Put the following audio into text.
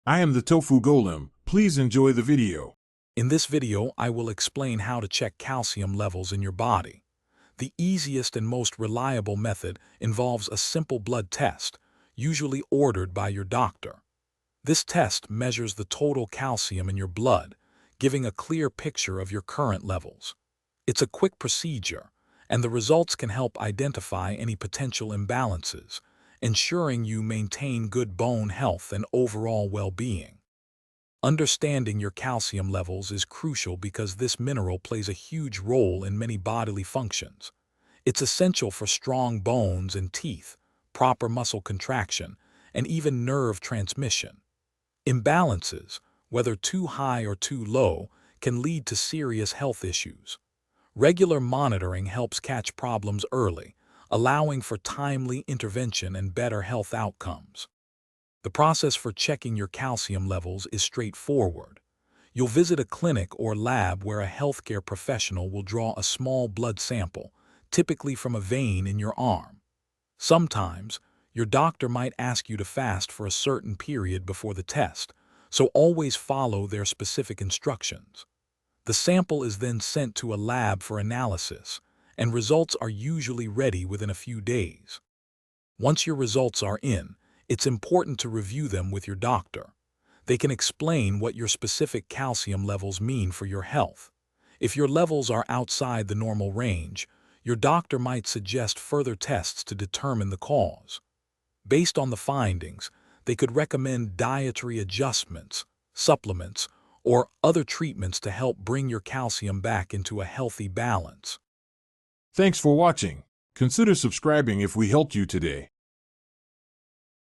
I am the Tofu Golem. Please enjoy the video. In this video, I will explain how to check calcium levels in your body. The easiest and most reliable method involves a simple blood test, usually ordered by your doctor. This test measures the total calcium in your blood, giving a clear picture of your current levels. It's a quick procedure, and the results can help identify any potential imbalances, ensuring you maintain good bone health and overall well-being. Understanding your calcium levels is crucial because this mineral plays a huge role in many bodily functions. It's essential for strong bones and teeth, proper muscle contraction, and even nerve transmission. Imbalances, whether too high or too low, can lead to serious health issues. Regular monitoring helps catch problems early, allowing for timely intervention and better health outcomes. The process for checking your calcium levels is straightforward. You'll visit a clinic or lab where a healthcare professional will draw a small blood sample, typically from a vein in your arm. Sometimes, your doctor might ask you to fast for a certain period before the test, so always follow their specific instructions. The sample is then sent to a lab for analysis, and results are usually ready within a few days. Once your results are in, it's important to review them with your doctor. They can explain what your specific calcium levels mean for your health. If your levels are outside the normal range, your doctor might suggest further tests to determine the cause. Based on the findings, they could recommend dietary adjustments, supplements, or other treatments to help bring your calcium back into a healthy balance. Thanks for watching. Consider subscribing if we helped you today.